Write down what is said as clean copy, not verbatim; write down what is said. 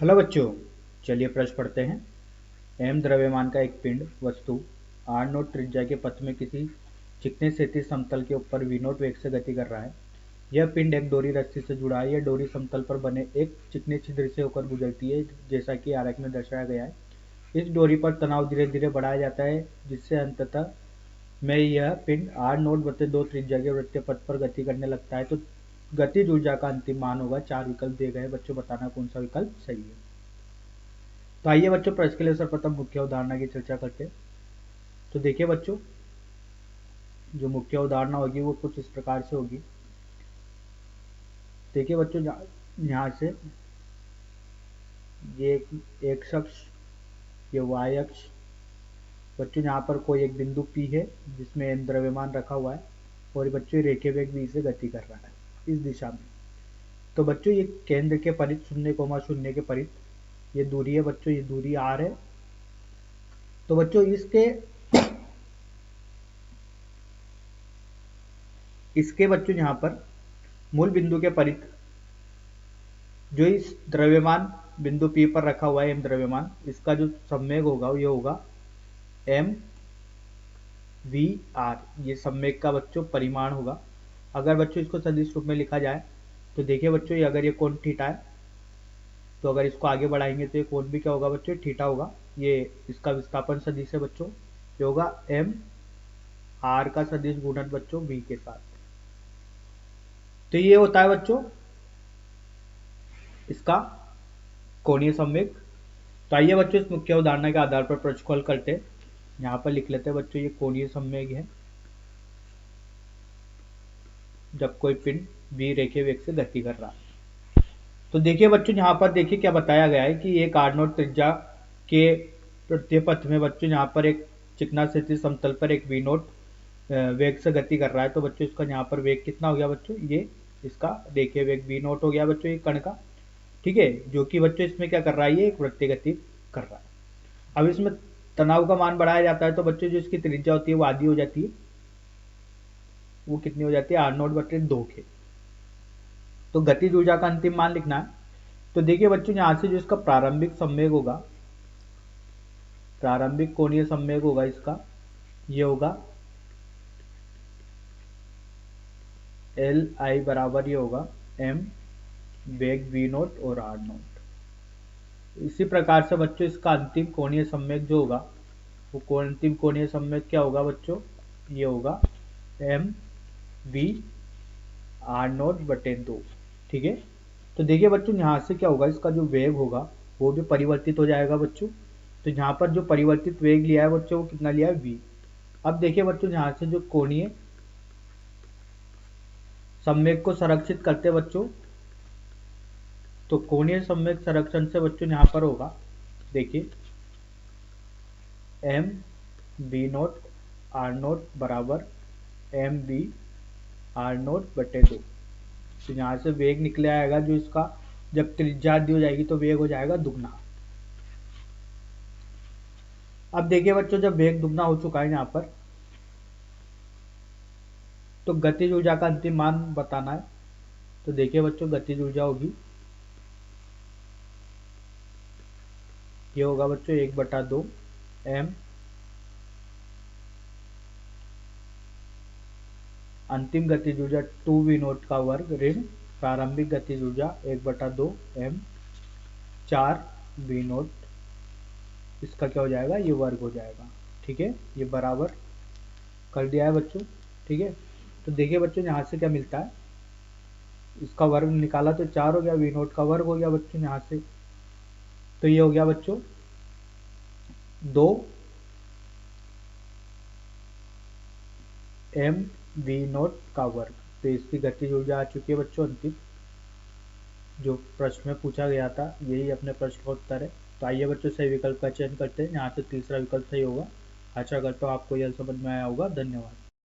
Hello बच्चों, चलिए प्रश्न पढ़ते हैं। एम द्रव्यमान का एक पिंड वस्तु आर नोट त्रिज्या के पथ में किसी चिकने क्षैतिज समतल के ऊपर वी नोट वेग से गति कर रहा है। यह पिंड एक डोरी रस्सी से जुड़ा है। यह डोरी समतल पर बने एक चिकने छिद्र से होकर गुजरती है, जैसा कि आरेख में दर्शाया गया है। इस डोरी पर तनाव धीरे धीरे बढ़ाया जाता है, जिससे अंततः में यह पिंड आर नोट बटे 2 त्रिज्या के वृत्तीय पथ पर गति करने लगता है। तो गतिज ऊर्जा का अंतिम मान होगा। 4 विकल्प दिए गए हैं, बच्चों बताना कौन सा विकल्प सही है। तो आइए बच्चों, प्रश्न के लिए सर्वप्रथम मुख्य अवधारणा की चर्चा करते हैं। तो देखिए बच्चों, जो मुख्य अवधारणा होगी वो कुछ इस प्रकार से होगी। देखिए बच्चों, यहाँ से ये एक अक्ष, ये वाई अक्ष। बच्चों यहाँ पर कोई एक बिंदु P है जिसमें m द्रव्यमान रखा हुआ है, और बच्चों रेखीय वेग v से गति कर रहा है इस दिशा में। तो बच्चों ये केंद्र के परित 0,0 के परित ये दूरी है बच्चों, ये दूरी r है। तो बच्चों इसके बच्चों यहाँ पर मूल बिंदु के परित जो इस द्रव्यमान बिंदु P पर रखा हुआ है m द्रव्यमान, इसका जो संवेग होगा ये होगा m v r। ये संवेग का बच्चों परिमाण होगा। अगर बच्चों इसको सदिश रूप में लिखा जाए तो देखिए बच्चों, ये अगर ये कोण थीटा है, तो अगर इसको आगे बढ़ाएंगे तो ये कोण भी क्या होगा बच्चों, थीटा होगा। ये इसका विस्थापन सदिश है बच्चों, ये होगा m r का सदिश गुणन बच्चों v के साथ। तो ये होता है बच्चों इसका कोणीय संवेग। तो आइए बच्चों, इस मुख्य उदाहरण के आधार पर प्रश्न को हल करते हैं। यहाँ पर लिख लेते हैं बच्चों, ये कोणीय संवेग है जब कोई पिंड v रेखीय वेग से गति कर रहा है। तो देखिए बच्चों, यहाँ पर देखिए क्या बताया गया है कि एक आर नोट त्रिज्या के वृत्तीय पथ में बच्चों यहाँ पर एक चिकना क्षैतिज समतल पर एक वी नोट वेग से गति कर रहा है। तो बच्चों इसका यहाँ पर वेग कितना हो गया बच्चों, ये इसका रेखीय वेग वी नोट हो गया बच्चों ये कण का, ठीक है, जो कि बच्चों इसमें क्या कर रहा है, ये एक वृत्तीय गति कर रहा है। अब इसमें तनाव का मान बढ़ाया जाता है, तो बच्चों जो इसकी त्रिज्या होती है वो आधी हो जाती है। वो कितनी हो जाती है, आर नोट बटे 2 के। तो गतिज ऊर्जा का अंतिम मान लिखना है। तो देखिए बच्चों, यहाँ से जो इसका प्रारंभिक संवेग होगा, प्रारंभिक कोणीय संवेग होगा इसका, ये होगा एल आई बराबर ये होगा m वेग v नोट और r नोट। इसी प्रकार से बच्चों इसका अंतिम कोणीय संवेग जो होगा वो अंतिम कोणीय संवेग क्या होगा बच्चों, ये होगा m v r नोट बटे 2, ठीक है। तो देखिए बच्चों, यहाँ से क्या होगा, इसका जो वेग होगा वो भी परिवर्तित हो जाएगा बच्चों। तो यहाँ पर जो परिवर्तित वेग लिया है बच्चों वो कितना लिया है, v। अब देखिए बच्चों, यहाँ से जो कोणीय संवेग को संरक्षित करते बच्चों, तो कोणीय संवेग संरक्षण से बच्चों यहाँ पर होगा, देखिए m v note r note बराबर m v r नोट बटे 2। तो यहाँ से वेग निकले आएगा जो इसका, जब त्रिज्या आधी हो जाएगी तो वेग हो जाएगा दुगना। अब देखिए बच्चों, जब वेग दुगना हो चुका है यहाँ पर, तो गतिज ऊर्जा का अंतिम मान बताना है। तो देखिए बच्चों, गतिज ऊर्जा होगी, ये होगा बच्चों 1/2 m अंतिम गतिज ऊर्जा 2v नोट का वर्ग ऋण प्रारंभिक गतिज ऊर्जा 1/2 m 4v नोट, इसका क्या हो जाएगा, ये वर्ग हो जाएगा, ठीक है। ये बराबर कर दिया है बच्चों, ठीक है। तो देखिए बच्चों, यहाँ से क्या मिलता है, इसका वर्ग निकाला तो 4 हो गया, वी नोट का वर्ग हो गया बच्चों यहाँ से। तो ये हो गया बच्चों 2 m v नोट का वर्ग। तो इसकी गतिज ऊर्जा आ चुकी है बच्चों अंतिम, जो प्रश्न में पूछा गया था यही अपने प्रश्न का उत्तर है। तो आइए बच्चों, सही विकल्प का चयन करते हैं। यहाँ से तीसरा विकल्प सही होगा। आशा करता हूँ आपको यह समझ में आया होगा। धन्यवाद।